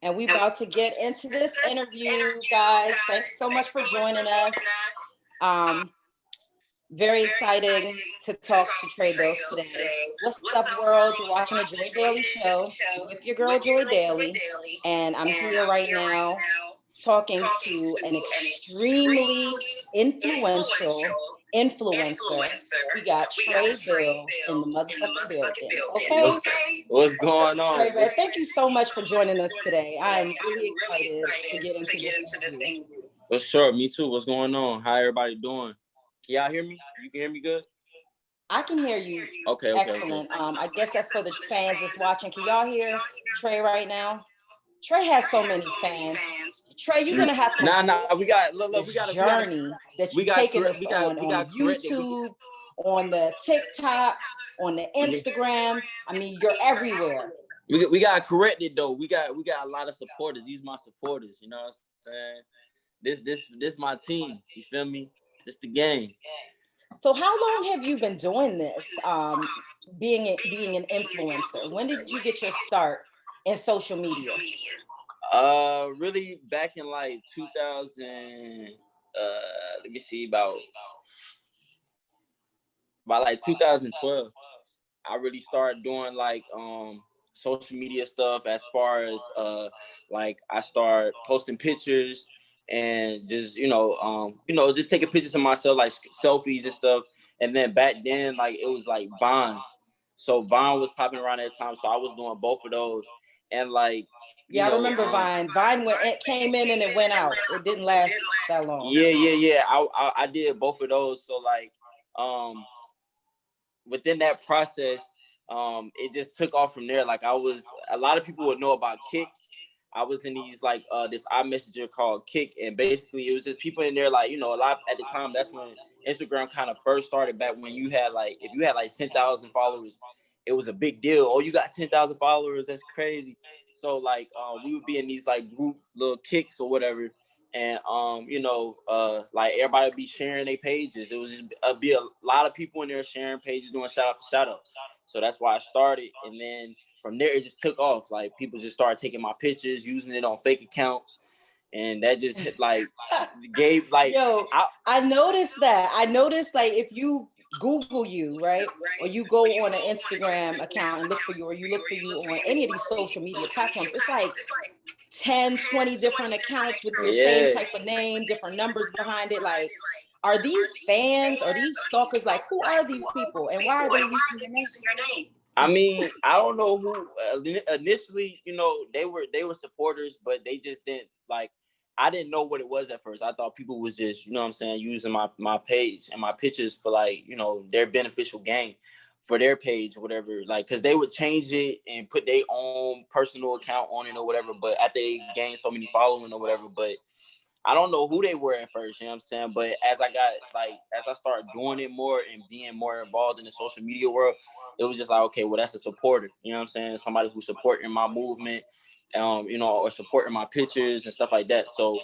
And we about to get into this interview, guys. Thanks so much for joining us. Um, Very exciting to talk to Trey Bills today. What's up, world? You're watching the Joy Daily Show with your girl, Joy Daily. And I'm here right now talking to an extremely influential influencer. We got Trey Bills in the motherfucking building. Okay? What's going on? Trey, man, thank you so much for joining us today. I am really excited to get into this interview. For sure. Me too. What's going on? How everybody doing? Can y'all hear me? You can hear me good? I can hear you. Okay. Excellent. I guess that's for the fans that's watching. Can y'all hear Trey right now? Trey has so many fans. Trey, you're gonna have to we got journey that you're taking us on YouTube, on the TikTok, on the Instagram. I mean, you're everywhere. We got corrected though. We got a lot of supporters. These my supporters. You know what I'm saying? This my team. You feel me? It's the game. So how long have you been doing this? Being an influencer. When did you get your start in social media? Really back in like 2000. Let me see, about like 2012. I really started doing like social media stuff, as far as like I started posting pictures and just just taking pictures of myself, like selfies and stuff. And then back then, like, it was like Vine, so Vine was popping around that time, so I was doing both of those. And like, I remember Vine. Vine it came in and it went out. It didn't last that long. Yeah. I did both of those. So like, within that process, it just took off from there. Like, a lot of people would know about Kick. I was in these like this iMessenger called Kick, and basically it was just people in there, like, a lot at the time. That's when Instagram kind of first started, back when you had like, if you had like 10,000 followers, it was a big deal. Oh, you got 10,000 followers, that's crazy. So like, we would be in these like group little Kicks or whatever, and like, everybody would be sharing their pages. It was just be a lot of people in there sharing pages, doing shout out. So that's why I started, and then from there it just took off. Like, people just started taking my pictures, using it on fake accounts, and that just like gave like. I noticed that. I noticed, like, if you Google you, right, or you go on an Instagram account and look for you, or you look for you on any of these social media platforms, it's like 10, 20 different accounts with your same type of name, different numbers behind it. Like, are these fans or these stalkers? Like, who are these people and why are they using your name? I mean, I don't know who initially, they were supporters, but they just didn't like. I didn't know what it was at first. I thought people was just, using my page and my pictures for like, their beneficial gain for their page or whatever. Like, because they would change it and put their own personal account on it or whatever. But after they gained so many following or whatever, but I don't know who they were at first, you know what I'm saying? But as I started doing it more and being more involved in the social media world, it was just like, okay, well, that's a supporter, you know what I'm saying? Somebody who's supporting my movement, or supporting my pictures and stuff like that. So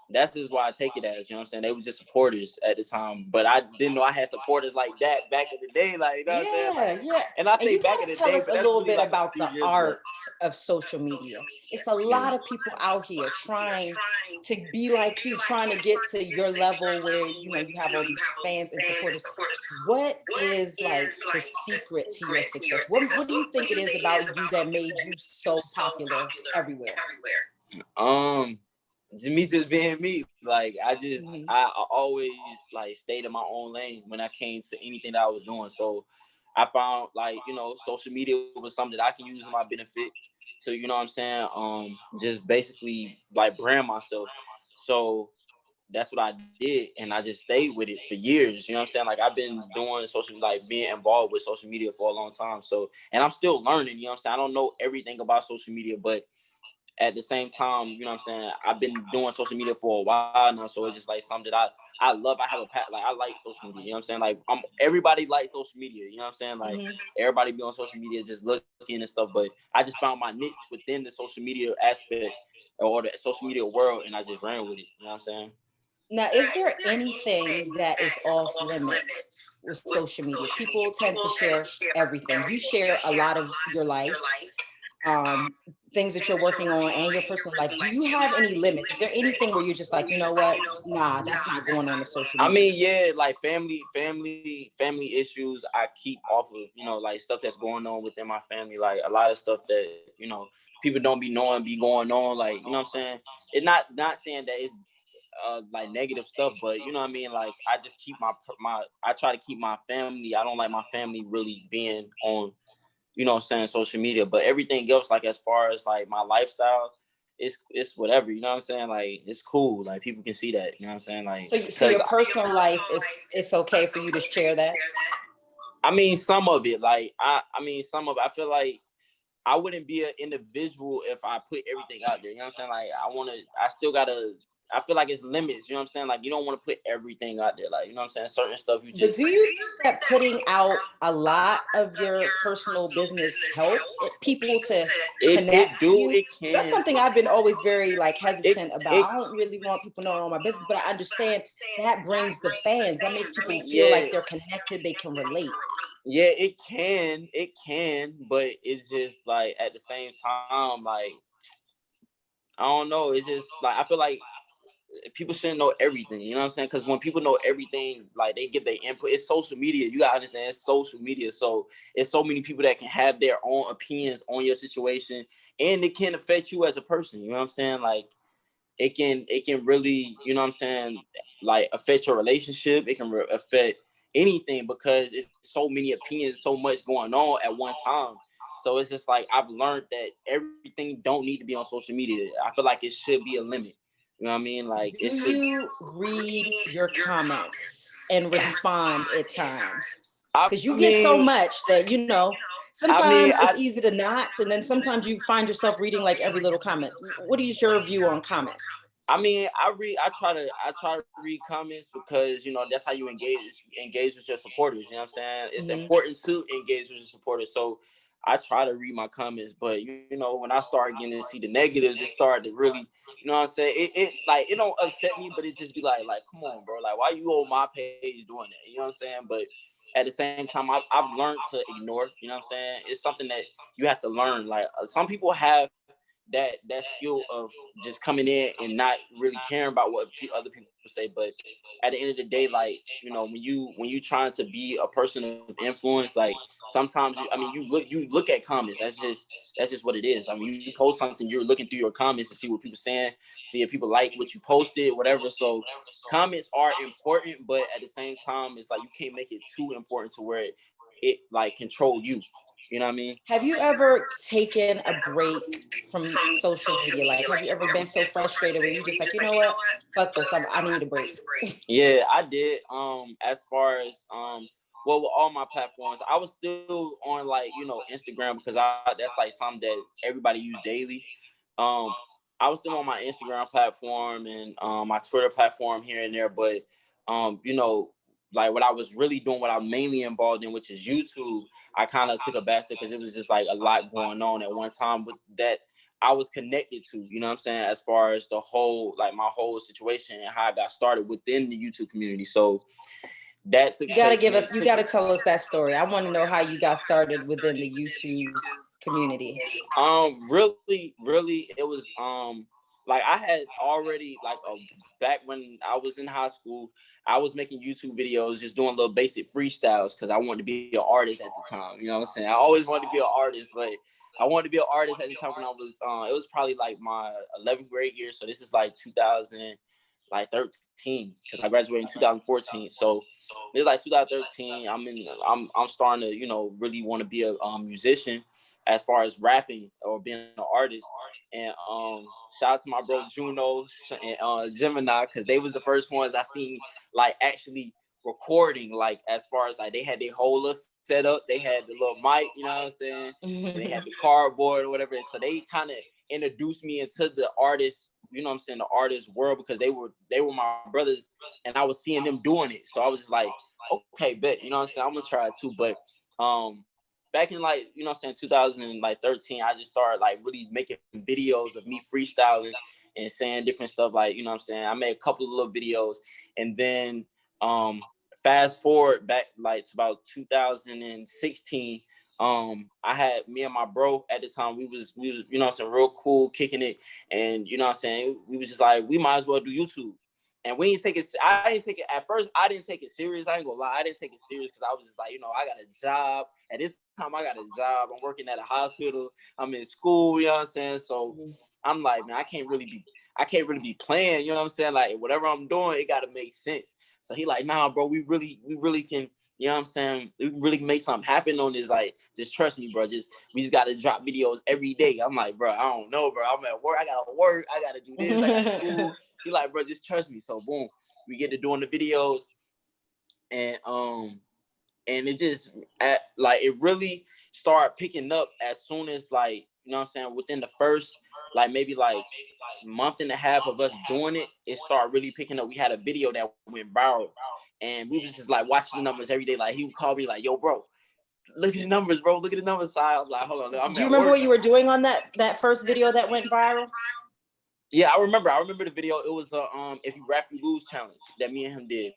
that's just why I take it as, you know what I'm saying? They were just supporters at the time, but I didn't know I had supporters like that back in the day, like, you know what I'm saying? Like, and I say back in the day, tell us but a that's little really bit like about the art of social media. It's a lot of people out here trying to be like you, trying to get to your level where, you have all these fans and supporters. What is like the secret to your success? What do you think it is about you that made you so popular everywhere? Me just being me. Like, I always like stayed in my own lane when I came to anything that I was doing. So I found, like, social media was something that I can use in my benefit to, you know what I'm saying, just basically like brand myself. So that's what I did, and I just stayed with it for years. You know what I'm saying? Like, I've been doing like being involved with social media for a long time. So, and I'm still learning, you know what I'm saying? I don't know everything about social media, but at the same time, you know what I'm saying, I've been doing social media for a while now, so it's just like something that I love. I have like, I like social media, you know what I'm saying? Like, everybody likes social media, you know what I'm saying? Like, everybody be on social media just looking and stuff, but I just found my niche within the social media aspect or the social media world, and I just ran with it, you know what I'm saying? Now, is there anything that is off limits with social media? People tend to share everything. You share a lot of your life. things that you're working on and your personal life, do you have any limits? Is there anything where you're just like, you know what? Nah, that's not going on the social I media. mean, yeah, like family issues. I keep off of, like stuff that's going on within my family. Like a lot of stuff that people don't be knowing be going on. Like what I'm saying. It's not saying that it's like negative stuff, but you know what I mean. Like I just keep my I try to keep my family. I don't like my family really being on what I'm saying, social media. But everything else, like as far as like my lifestyle, it's whatever, you know what I'm saying? Like it's cool. Like people can see that, you know what I'm saying? Like So your personal life is it's okay for you to share that? I mean some of it, like I mean some of it. I feel like I wouldn't be an individual if I put everything out there. You know what I'm saying? Like I still gotta I feel like it's limits, you know what I'm saying? Like you don't want to put everything out there. Like, you know what I'm saying? Certain stuff you But just do you think that putting out a lot of your personal business helps people to connect to you? it That's can. something I've been always very like hesitant It about. I don't really want people knowing all my business, but I understand that brings the fans. That makes people feel yeah. like they're connected, they can relate. Yeah, it can, but it's just like at the same time, like I don't know. It's just like I feel like people shouldn't know everything. You know what I'm saying? Because when people know everything, like they give their input. It's social media. You gotta understand, it's social media. So it's so many people that can have their own opinions on your situation, and it can affect you as a person. You know what I'm saying? Like it can really, you know what I'm saying, like affect your relationship. It can affect anything because it's so many opinions, so much going on at one time. So it's just like I've learned that everything don't need to be on social media. I feel like it should be a limit. You know what I mean? Like it Do should. you read your comments and respond at times? I Because you get so mean, much that, I mean, sometimes it's easy to not. And then sometimes you find yourself reading like every little comment. What is your view on comments? I mean, I try to read comments because that's how you engage with your supporters. You know what I'm saying? It's important to engage with your supporters. So I try to read my comments, but when I started getting to see the negatives, it started to really, you know what I'm saying? It like it don't upset me, but it just be like come on, bro, like why you on my page doing that? You know what I'm saying? But at the same time, I've learned to ignore. You know what I'm saying? It's something that you have to learn. Like some people have that skill of just coming in and not really caring about what other people say. But at the end of the day, like when you trying to be a person of influence, like sometimes you look at comments. That's just what it is. I mean, you post something, you're looking through your comments to see what people saying, see if people like what you posted, whatever. So comments are important, but at the same time, it's like you can't make it too important to where it like control you. You know what I mean? Have you ever taken a break from social media? Like, have you ever been so frustrated where you just like, you know what? Fuck this. I need a break. Yeah, I did. As far as well, with all my platforms, I was still on like Instagram because that's like something that everybody use daily. Um, I was still on my Instagram platform and my Twitter platform here and there, but like what I was really doing, what I'm mainly involved in, which is YouTube, I kind of took a back step because it was just like a lot going on at one time with that I was connected to, you know what I'm saying, as far as the whole, like my whole situation and how I got started within the YouTube community. So that took You gotta place give when us, you gotta tell us that story. I want to know how you got started within the YouTube community. really it was like I had already like back when I was in high school, I was making YouTube videos, just doing little basic freestyles because I wanted to be an artist at the time. You know what I'm saying? I always wanted to be an artist, but I wanted to be an artist at the time when I was it was probably like my 11th grade year. So this is like 2013 because I graduated in 2014. So it's like 2013. I'm starting to really want to be a musician as far as rapping or being an artist. And shout out to my bro Juno and Gemini because they was the first ones I seen like actually recording, like as far as like they had their whole little setup, they had the little mic, you know what I'm saying? And they had the cardboard or whatever. So they kind of introduced me into the artist, you know what I'm saying, the artist world because they were my brothers and I was seeing them doing it. So I was just like, okay, bet, you know what I'm saying? I'm gonna try it too. But back in like, you know what I'm saying, 2013, I just started like really making videos of me freestyling and saying different stuff, like, you know what I'm saying? I made a couple of little videos and then fast forward back like to about 2016, I had me and my bro at the time, we was, you know what I'm saying, real cool, kicking it. And you know what I'm saying, we was just like, we might as well do YouTube. And we didn't take it, I didn't take it, at first, I didn't take it serious. I ain't gonna lie, I didn't take it serious because I was just like, you know, I got a job. At this time, I got a job. I'm working at a hospital. I'm in school, you know what I'm saying? So I'm like, man, I can't really be playing, you know what I'm saying? Like, whatever I'm doing, it gotta make sense. So he like, nah, bro, we really can, you know what I'm saying? We can really make something happen on this. Like, just trust me, bro. We just gotta drop videos every day. I'm like, bro, I don't know, bro. I'm at work. I gotta work. I gotta do this. I got school. He like, bro, just trust me. So boom, we get to doing the videos, and it just it really started picking up as soon as, like, you know what I'm saying, within the first maybe month and a half of us doing it, it started really picking up. We had a video that went viral, and we was just like watching the numbers every day. Like, he would call me like, yo, bro, look at the numbers, bro. Look at the numbers. So I was like, hold on, I'm Do you at remember work. what you were doing on that first video that went viral? Yeah, I remember the video. It was If You Rap You Lose challenge that me and him did.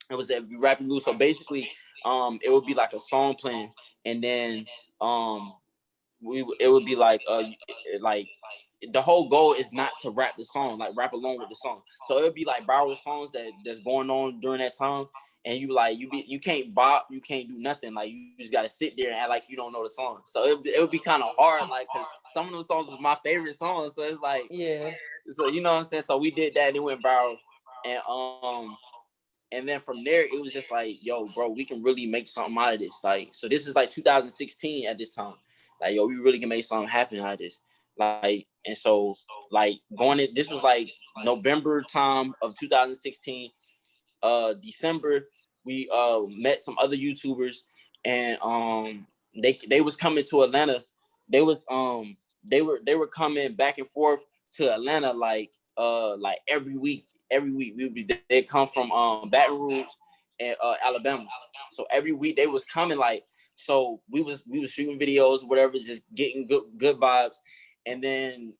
It was If You Rap You Lose. So basically, it would be like a song playing, and then it would be like the whole goal is not to rap the song, like rap along with the song. So it would be like viral songs that's going on during that time, and you can't bop, you can't do nothing. Like, you just gotta sit there and act like you don't know the song. So it would be kind of hard, like, because some of those songs was my favorite songs. So it's like, yeah. So you know what I'm saying. So we did that, and it went viral, and then from there it was just like, yo, bro, we can really make something out of this. Like, so this is like 2016 at this time. Like, yo, we really can make something happen out of this. Like, and so, like, this was like November time of 2016. December, we met some other YouTubers, and they was coming to Atlanta. They was they were coming back and forth to Atlanta like every week. Every week they come from Baton Rouge and Alabama. So every week they was coming, like, so we was shooting videos, whatever, just getting good vibes. And then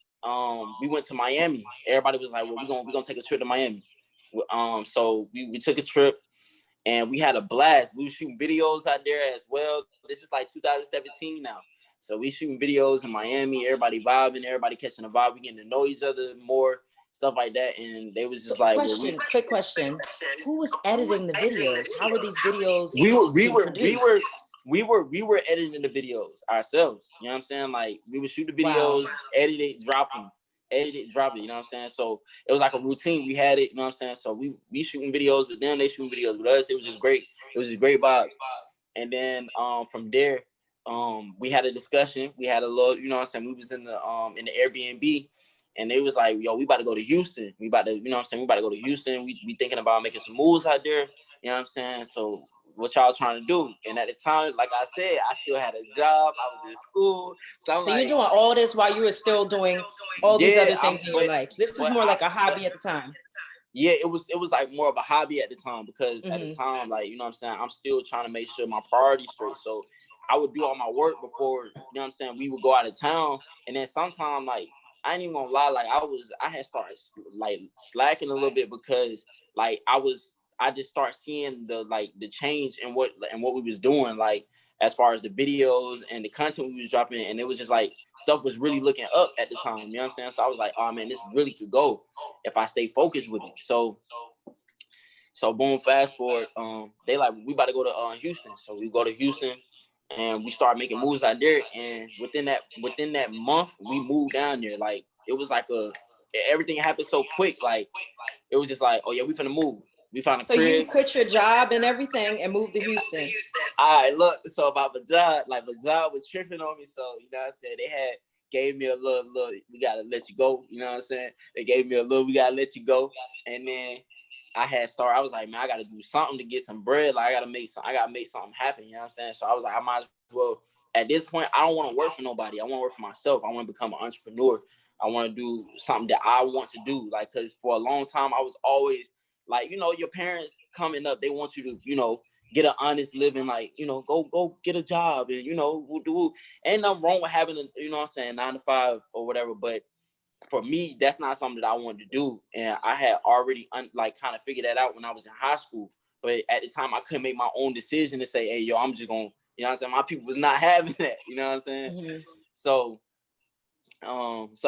we went to Miami. Everybody was like, well, we're gonna take a trip to Miami. So we took a trip, and we had a blast. We were shooting videos out there as well. This is like 2017 now. So we shooting videos in Miami, everybody vibing, everybody catching a vibe. We getting to know each other more, stuff like that. And they was just quick question. Who was editing the videos? How were these videos produced? We were editing the videos ourselves. You know what I'm saying? Like, we would shoot the videos, edit it, drop them. Edit it, drop it, you know what I'm saying? So it was like a routine. We had it, you know what I'm saying? So we shooting videos with them, they shooting videos with us. It was just great. It was just great vibes. And then from there, we had a discussion. We had a little, you know what I'm saying? We was in the Airbnb, and they was like, yo, we about to go to Houston. We about to, you know what I'm saying? We about to go to Houston. We thinking about making some moves out there. You know what I'm saying? So what y'all trying to do? And at the time, like I said, I still had a job. I was in school. So you're doing all this while you were still doing all these other things in your life. This was more like a hobby at the time. Yeah, it was like more of a hobby at the time, because at the time, like, you know what I'm saying, I'm still trying to make sure my priorities straight. So I would do all my work before, you know what I'm saying, we would go out of town. And then sometime, like, I ain't even gonna lie, like, I had started like slacking a little bit, because like I just started seeing the change in what we was doing, like, as far as the videos and the content we was dropping. And it was just like, stuff was really looking up at the time, you know what I'm saying? So I was like, oh man, this really could go if I stay focused with it. So boom, fast forward, they like, we about to go to Houston. So we go to Houston, and we start making moves out there. And within that month, we moved down there. Like, it was like everything happened so quick. Like, it was just like, oh yeah, we finna move. We found a crib. So you quit your job and everything and moved to Houston. All right, look. So about my job was tripping on me. So, you know what I'm saying, they gave me a little, we gotta let you go. You know what I'm saying? They gave me a little, we gotta let you go. And then I was like, man, I gotta do something to get some bread. Like, I gotta make something happen. You know what I'm saying? So I was like, I might as well. At this point, I don't want to work for nobody. I want to work for myself. I want to become an entrepreneur. I want to do something that I want to do. Like, because for a long time, I was always like, you know, your parents coming up, they want you to, you know, get an honest living, like, you know, go get a job, and, you know, ain't nothing wrong with having a, you know what I'm saying, 9 to 5 or whatever. But for me, that's not something that I wanted to do. And I had already kind of figured that out when I was in high school. But at the time, I couldn't make my own decision to say, hey, yo, I'm just going to, You know what I'm saying? My people was not having that. You know what I'm saying? Mm-hmm. So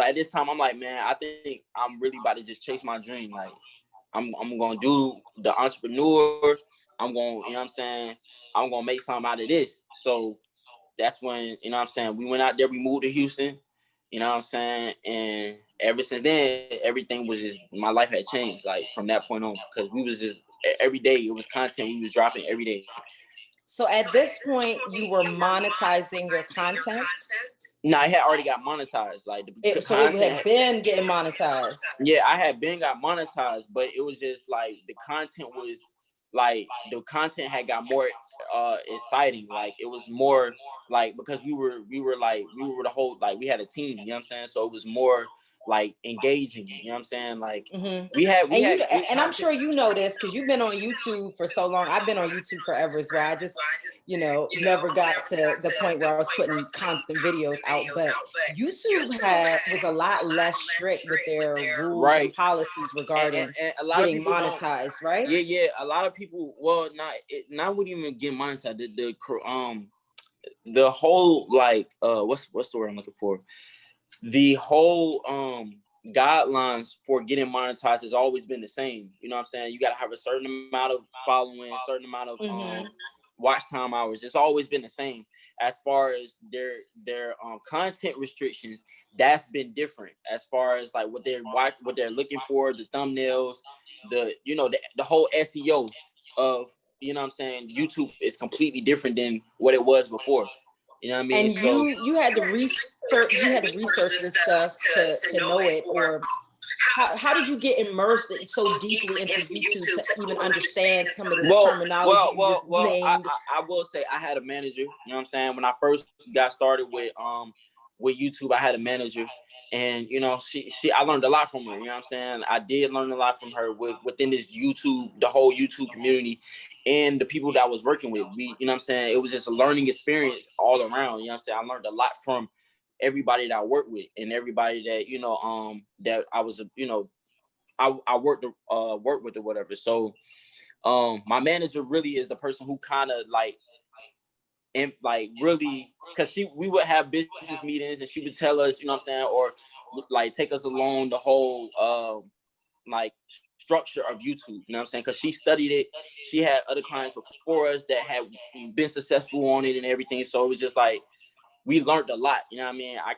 at this time, I'm like, man, I think I'm really about to just chase my dream. Like, I'm gonna do the entrepreneur. I'm gonna, you know what I'm saying? I'm gonna make something out of this. So that's when, you know what I'm saying, we went out there, we moved to Houston, you know what I'm saying? And ever since then, everything was just, my life had changed, like, from that point on, because we was just, every day, it was content we was dropping every day. So at this point, you were monetizing your content? No, it had already got monetized. Like, So it had been getting monetized. Yeah, I had been got monetized, but it was just like the content was like the content had got more exciting. Like, it was more like, because we were the whole, like, we had a team, you know what I'm saying? So it was more like engaging, you know what I'm saying? Like, mm-hmm. we had and I'm sure you know this because you've been on YouTube for so long. I've been on YouTube forever as well. I just, never got to the point where I was putting constant videos out. But YouTube was a lot less strict with their rules and policies regarding and a lot getting of people monetized, right? Yeah. A lot of people, well, not wouldn't even get monetized. The whole, like, what's the word I'm looking for? The whole guidelines for getting monetized has always been the same. You know what I'm saying? You got to have a certain amount of following, a certain amount of watch time hours. It's always been the same. As far as their content restrictions, that's been different. As far as like what they're looking for, the thumbnails, the whole SEO of, you know what I'm saying, YouTube is completely different than what it was before. You know what I mean? And you had to research this stuff to know it, or how did you get immersed so deeply into YouTube to even understand some of this terminology you just named? I will say I had a manager. You know what I'm saying? When I first got started with YouTube, I had a manager, and I learned a lot from her. You know what I'm saying? I did learn a lot from her within this YouTube, the whole YouTube community, and the people that I was working with. You know what I'm saying? It was just a learning experience all around. You know what I'm saying? I learned a lot from everybody that I worked with, and everybody that that I was I worked with or whatever. So my manager really is the person who kind of really, because we would have business meetings and she would tell us, you know what I'm saying, or like take us along the whole like structure of YouTube, you know what I'm saying? Because she studied it. She had other clients before us that had been successful on it and everything. So it was just like, we learned a lot, you know what I mean? I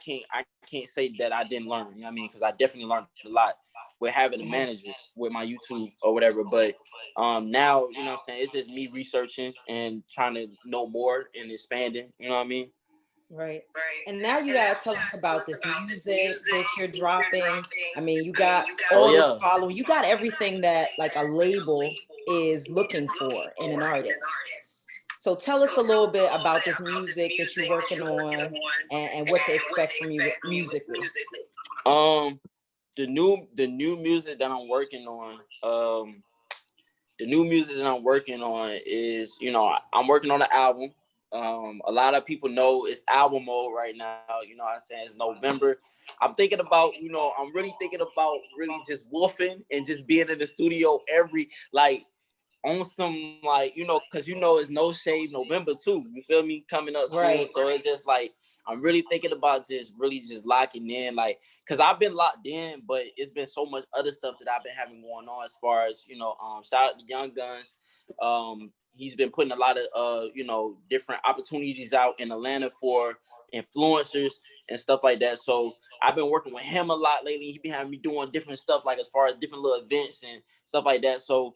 can't say that I didn't learn, you know what I mean? Because I definitely learned a lot with having a manager with my YouTube or whatever. But now, you know what I'm saying, it's just me researching and trying to know more and expanding, you know what I mean? Right. And now you gotta tell us about this music that you're dropping. I mean, you got all this following. You got everything that like a label is looking for in an artist. So tell us a little bit about this music that you're working on and what to expect from you musically. The new music that I'm working on, is, I'm working on an album. A lot of people know it's album mode right now. You know what I'm saying? It's November. I'm really thinking about really just woofing and just being in the studio on some, because it's No Shave November too. You feel me? Coming up soon. Right. So it's just like, I'm really thinking about just really just locking in, because I've been locked in, but it's been so much other stuff that I've been having going on, as far as, shout out to Young Guns. He's been putting a lot of different opportunities out in Atlanta for influencers and stuff like that. So I've been working with him a lot lately. He been having me doing different stuff, like as far as different little events and stuff like that. So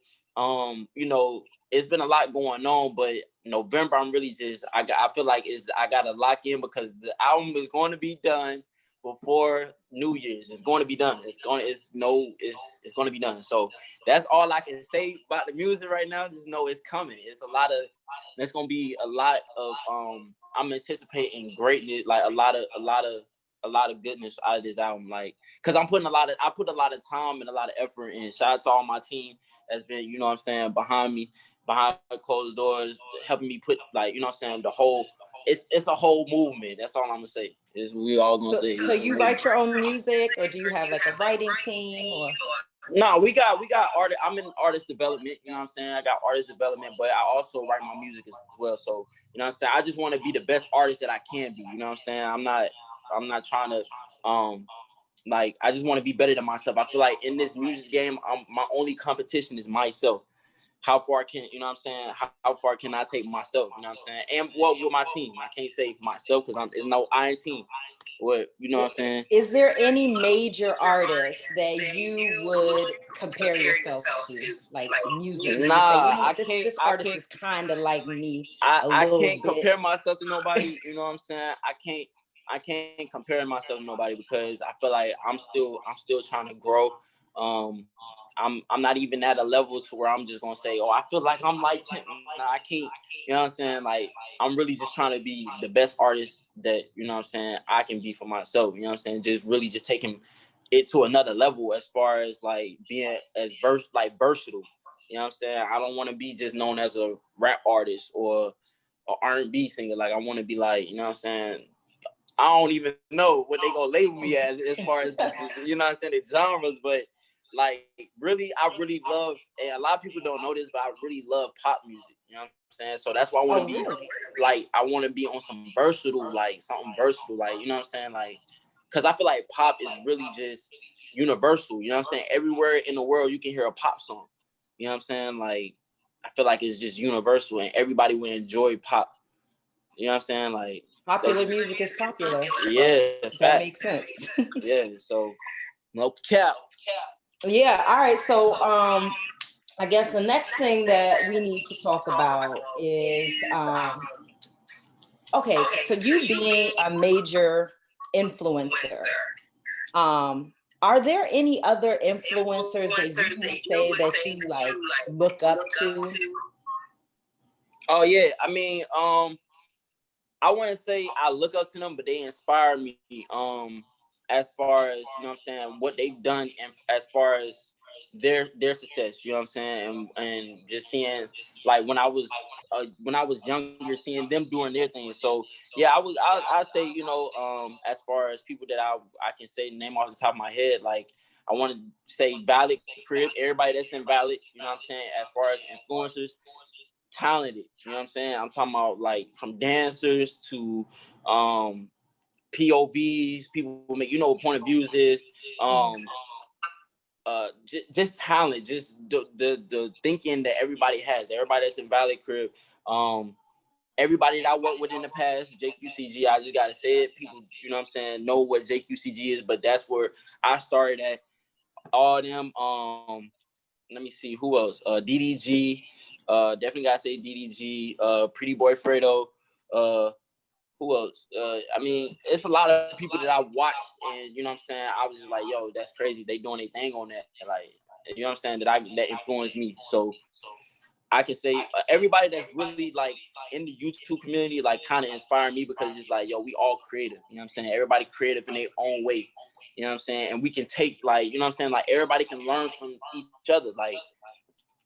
it's been a lot going on, but November, I'm really just, I feel like I got to lock in, because the album is going to be done before New Year's. It's going to be done. It's going to be done. So that's all I can say about the music right now. Just know it's coming. There's going to be a lot of, I'm anticipating greatness, like a lot of goodness out of this album, because I put a lot of time and a lot of effort in. Shout out to all my team that's been, you know what I'm saying, behind me, behind closed doors, helping me put, you know what I'm saying, the whole, it's a whole movement. That's all I'm gonna say. We all gonna say. So you write your own music, or do you have like a writing team, or? No, we got art. I'm in artist development. You know what I'm saying? I got artist development, but I also write my music as well. So you know what I'm saying? I just want to be the best artist that I can be. You know what I'm saying? I'm not trying to like, I just want to be better than myself. I feel like in this music game, my only competition is myself. How far can, you know what I'm saying? How far can I take myself? You know what I'm saying? And what with my team? I can't say myself because there's no I in team. What, you know what I'm saying? Is there any major artist that you would compare yourself to, like musically? You say, you Nah, know I what, can't. this I artist can't. is kind of like me a I little can't bit. compare myself to nobody. You know what I'm saying? I can't compare myself to nobody because I feel like I'm still trying to grow. Um, I'm not even at a level to where I'm just gonna say, oh, I feel like I'm like him. Nah, I can't. You know what I'm saying? Like, I'm really just trying to be the best artist that, you know what I'm saying, I can be for myself. You know what I'm saying? Just really just taking it to another level as far as like being as versatile. You know what I'm saying? I don't want to be just known as a rap artist or an R&B singer. Like, I want to be like, you know what I'm saying? I don't even know what they gonna label me as far as you know what I'm saying, the genres, but like really, I really love, and a lot of people don't know this, but I really love pop music. You know what I'm saying? So that's why I want to Oh, be really? like, I want to be on some versatile, like something versatile, like, you know what I'm saying, like, because I feel like pop is really just universal. You know what I'm saying? Everywhere in the world you can hear a pop song. You know what I'm saying? Like, I feel like it's just universal, and everybody will enjoy pop. You know what I'm saying? Like, Popular music is popular, so yeah, that fact. makes sense. Yeah, so no cap. Yeah, all right. So I guess the next thing that we need to talk about is okay, so you being a major influencer, are there any other influencers that you would say that you like look up to? Oh yeah, I mean, I wouldn't say I look up to them, but they inspire me. As far as, you know what I'm saying, what they've done, and as far as their success. You know what I'm saying, and just seeing, like, when I was younger, seeing them doing their thing. So yeah, I say, you know, as far as people that I can say name off the top of my head, like, I want to say Valid Crib, everybody that's in Valid. You know what I'm saying, as far as influencers, talented. You know what I'm saying? I'm talking about like from dancers to POVs, people make, you know what point of views is. Just talent, just the thinking that everybody has. Everybody that's in Valley Crib, everybody that I worked with in the past, JQCG, I just gotta say it. People, you know what I'm saying, know what JQCG is, but that's where I started at. All them, let me see who else. DDG, definitely gotta say DDG. Pretty Boy Fredo. Who else? I mean, it's a lot of people that I watched, and you know what I'm saying, I was just like, yo, that's crazy. They doing their thing on that, like, you know what I'm saying, that influenced me. So I can say everybody that's really like in the YouTube community, like, kind of inspired me, because it's like, yo, we all creative. You know what I'm saying? Everybody creative in their own way. You know what I'm saying? And we can take, like, you know what I'm saying, like, everybody can learn from each other. Like,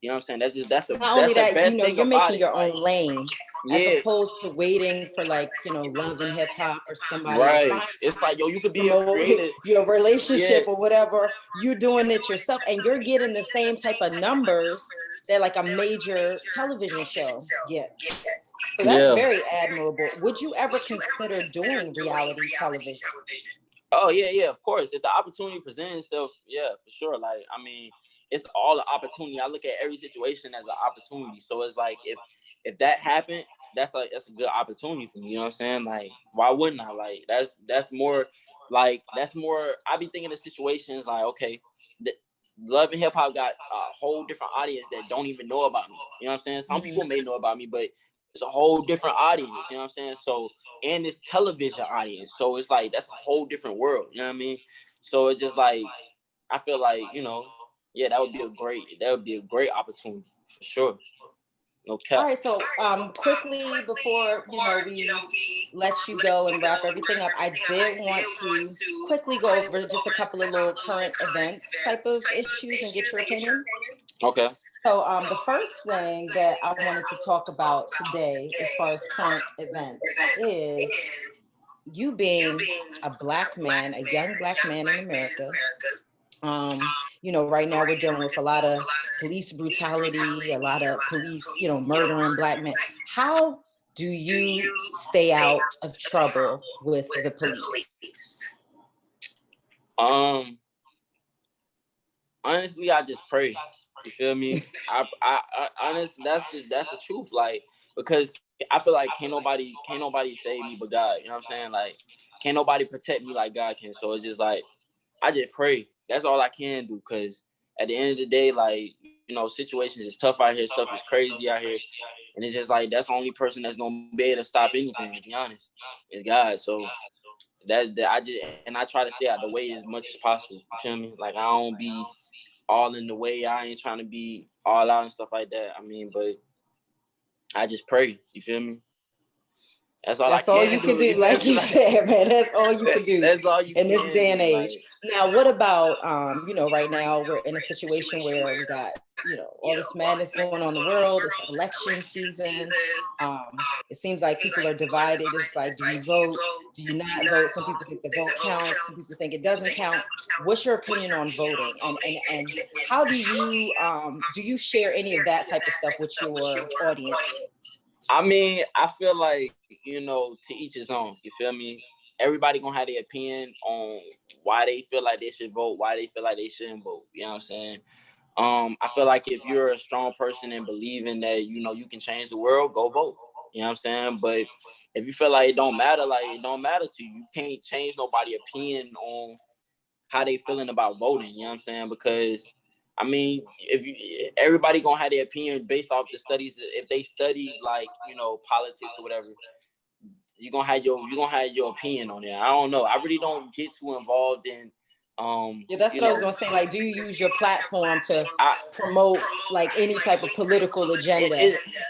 you know what I'm saying? Not That's only the that, best thing you're about making it. your Like, own lane as yeah, opposed to waiting for like, love and hip hop or somebody to right. find It's like, yo, you could be a promote creative. your Yeah, relationship or whatever. You're doing it yourself and you're getting the same type of numbers that like a major television show gets. So that's yeah. very admirable. Would you ever consider doing reality television? Oh yeah, yeah, of course. If the opportunity presents itself, yeah, for sure. Like, I mean, it's all an opportunity. I look at every situation as an opportunity. So it's like, if that happened, that's a good opportunity for me. You know what I'm saying? Like, why wouldn't I? Like, that's more, like, that's more. I be thinking of situations like, okay, the, Love and Hip Hop got a whole different audience that don't even know about me. You know what I'm saying? Some people may know about me, but it's a whole different audience. You know what I'm saying? So, and it's television audience. So it's like, that's a whole different world. You know what I mean? So it's just like, I feel like, you know, yeah, that would be a great opportunity for sure. No All cap. right, so quickly before we let you go and wrap everything up, I did want to quickly go over just a couple of little current events type of issues and get your opinion. Okay. So the first thing that I wanted to talk about today, as far as current events, is you being a black man, a young black man in America. right now we're dealing with a lot of police brutality, a lot of police, murdering black men. How do you stay out of trouble with the police? Honestly, I just pray. You feel me? I honestly, that's the truth. Like, because I feel like can't nobody save me but God. You know what I'm saying? Like, can't nobody protect me like God can. So it's just like I just pray. That's all I can do. Cause at the end of the day, like, situations is tough out here. Stuff is crazy out here, and it's just like that's the only person that's gonna be able to stop anything. To be honest, is God. So that I try to stay out the way as much as possible. You feel me? Like I don't be all in the way. I ain't trying to be all out and stuff like that. I mean, but I just pray. You feel me? That's all I That's all can you can do. do, like you said, man. That's all you can do That's all you in this can day do. and age. Like, Now, what about, right now we're in a situation where we got, all this madness going on in the world. It's election season. It seems like people are divided. It's like, do you vote? Do you not vote? Some people think the vote counts. Some people think it doesn't count. What's your opinion on voting? And how do you share any of that type of stuff with your audience? I mean, I feel like, to each his own. You feel me? Everybody gonna have their opinion on why they feel like they should vote, why they feel like they shouldn't vote. You know what I'm saying? I feel like if you're a strong person and believing that, you can change the world, go vote. You know what I'm saying? But if you feel like it don't matter, like it don't matter to you, you can't change nobody's opinion on how they feeling about voting. You know what I'm saying? Because I mean, if everybody gonna have their opinion based off the studies, if they study like, politics or whatever, you're gonna have your opinion on it. I don't know. I really don't get too involved in Yeah, that's what I was gonna say. Like, do you use your platform to promote like any type of political agenda?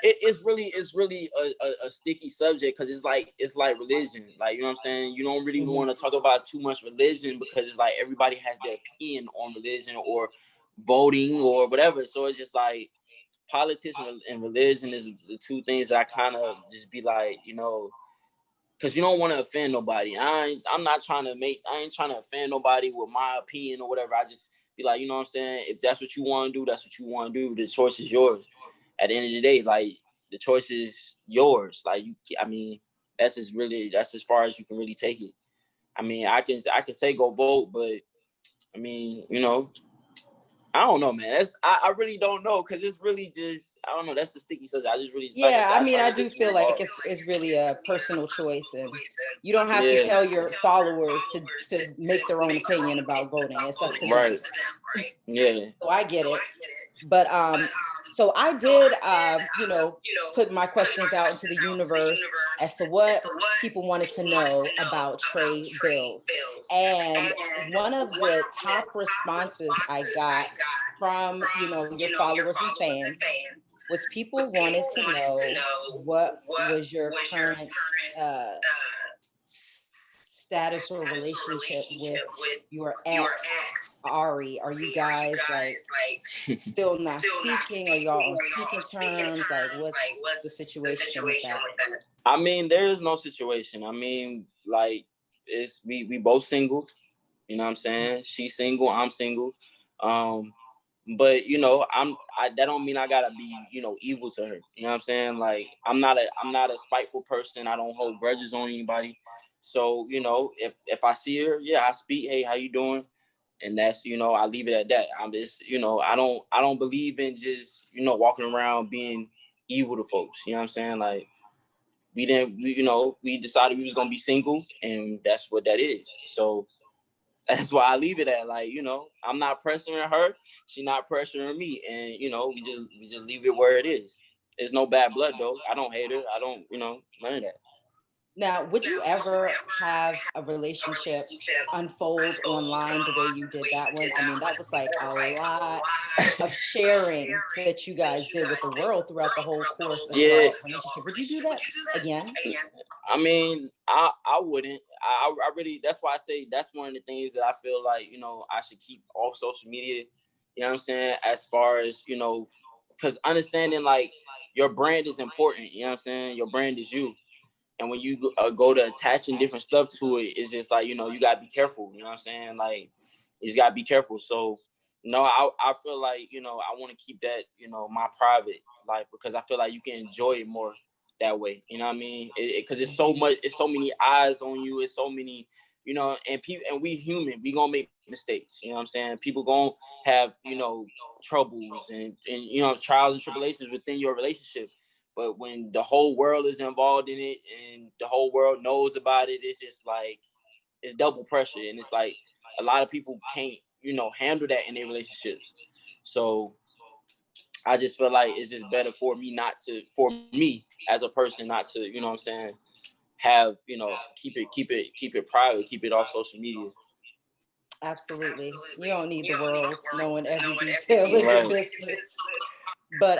It's really a sticky subject because it's like religion. Like, you know what I'm saying? You don't really want to talk about too much religion because it's like everybody has their opinion on religion or voting or whatever. So it's just like politics and religion is the two things that I kind of just be like, because you don't want to offend nobody. I ain't trying to offend nobody with my opinion or whatever. I just be like, you know what I'm saying? If that's what you want to do, that's what you want to do. The choice is yours. At the end of the day, like the choice is yours. Like that's as far as you can really take it. I mean, I can say go vote, but I mean, I don't know, man. I really don't know because it's really just I don't know. That's the sticky subject. I just really like Yeah, I mean, I do get too feel like involved. it's really a personal choice, and you don't have to tell your followers to make their own opinion about voting. It's up to them. Right. Yeah. So I get it. But so I did put my questions out into the universe as to what people wanted to know about Trey Bills. And one of the top responses I got from, your followers and fans was people wanted to know what was your current uh status or relationship with your ex Ari. Are you guys like still not speaking? Are y'all on speaking terms? Like, what's the situation with that? I mean, there is no situation. I mean, like, it's we both single. You know what I'm saying? She's single, I'm single. But that don't mean I gotta be, evil to her. You know what I'm saying? Like, I'm not a spiteful person. I don't hold grudges on anybody. So, if I see her, yeah, I speak, hey, how you doing? And that's, I leave it at that. I'm just, I don't believe in just, walking around being evil to folks. You know what I'm saying? Like, we decided we was gonna be single, and that's what that is. So that's why I leave it at, like, I'm not pressuring her, she not pressuring me, and we just leave it where it is. There's no bad blood though. I don't hate her. I don't, none of that. Now, would you ever have a relationship unfold online the way you did that one? I mean, that was like a lot of sharing that you guys did with the world throughout the whole course of Yeah. y'all relationship. Would you do that again? I mean, I wouldn't. I really. That's why I say that's one of the things that I feel like I should keep off social media. You know what I'm saying? As far as because understanding like your brand is important. You know what I'm saying? Your brand is you. And when you go to attaching different stuff to it, it's just like, you gotta be careful. You know what I'm saying? Like, you just gotta be careful. So No, I feel like, I want to keep that, my private life, because I feel like you can enjoy it more that way. You know what I mean? Because it's so much, it's so many eyes on you. It's so many, and people, and we human, we gonna make mistakes. You know what I'm saying? People gonna have, troubles and trials and tribulations within your relationship. But when the whole world is involved in it and the whole world knows about it, it's just like, it's double pressure. And it's like a lot of people can't, handle that in their relationships. So I just feel like it's just better for me as a person not to, what I'm saying, have, keep it private, keep it off social media. Absolutely. You don't need the world knowing every detail of your business. But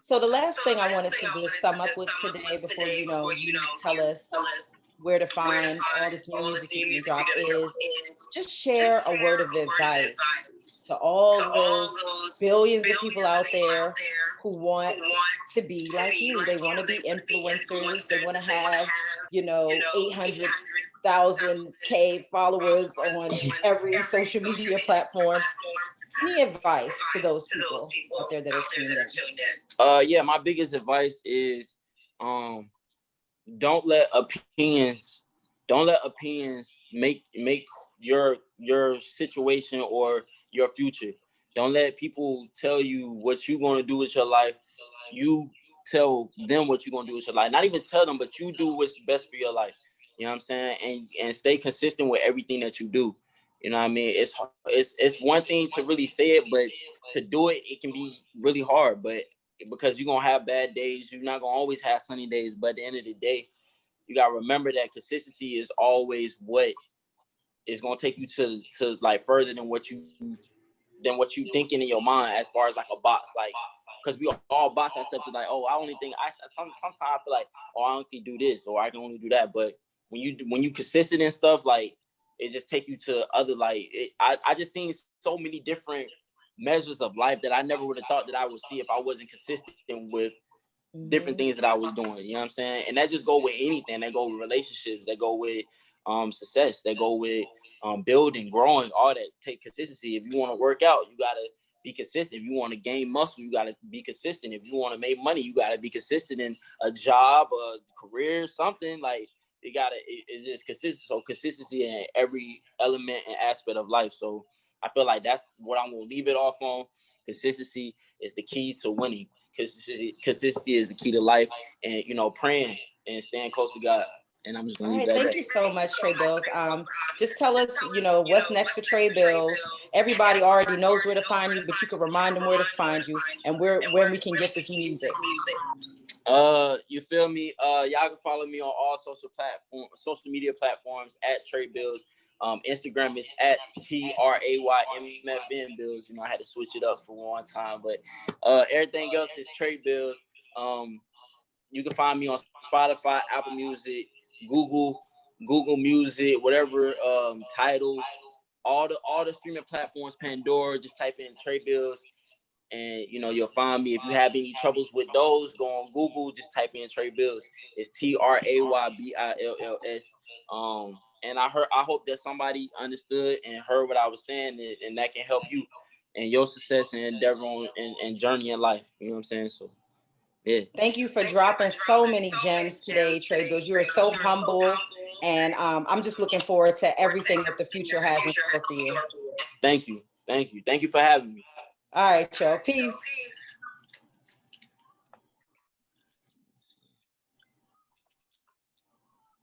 so the last thing I wanted to just sum up with today before you tell us where to find all this new music you're going to drop is just share a word of advice to all those billions of people out there who want to be like you. They want to be influencers. They want to have 800,000K followers on every social media platform. Any advice to those people out there that are tuned in? Yeah, my biggest advice is don't let opinions make your situation or your future. Don't let people tell you what you're going to do with your life. You tell them what you're going to do with your life. Not even tell them, but you do what's best for your life. You know what I'm saying? And stay consistent with everything that you do. You know what I mean? It's one thing to really say it, but to do it, it can be really hard. But because you're gonna have bad days, you're not gonna always have sunny days. But at the end of the day, you gotta remember that consistency is always what is gonna take you to like further than what you thinking in your mind, as far as like a box. Like, because we all box ourselves to like, oh, I only think sometimes I feel like, oh, I only do this or I can only do that. But when you consistent and stuff, like, it just take you to other, like, I just seen so many different measures of life that I never would have thought that I would see if I wasn't consistent with different things that I was doing. You know what I'm saying? And that just go with anything. That go with relationships. That go with success. That go with building, growing, all that. Take consistency. If you want to work out, you gotta be consistent. If you want to gain muscle, you gotta be consistent. If you want to make money, you gotta be consistent in a job, a career, something. Like, it's just consistent. So consistency in every element and aspect of life. So I feel like that's what I'm gonna leave it off on. Consistency is the key to winning. Consistency is the key to life, and praying and staying close to God. And I'm just gonna All leave right, that at thank that. you so much, Trey Bills. Just tell us, what's next for Trey Bills. Everybody already knows where to find you, but you can remind them where to find you and when we can get this music. You feel me? Y'all can follow me on all social media platforms at Trey Bills. Instagram is at TRAYMFN Bills. I had to switch it up for one time, but everything else is Trey Bills. You can find me on Spotify, Apple Music, Google, Google Music, whatever, Tidal, all the streaming platforms, Pandora. Just type in Trey Bills, and you'll find me. If you have any troubles with those, go on Google, just type in Trey Bills. It's TRAYBILLS. And I hope that somebody understood and heard what I was saying, and that can help you in your success and endeavor and journey in life. You know what I'm saying? So yeah. Thank you for dropping so many gems today, Trey Bills. You are so humble, and I'm just looking forward to everything that the future has in store for you. Thank you for having me. All right, y'all. Peace.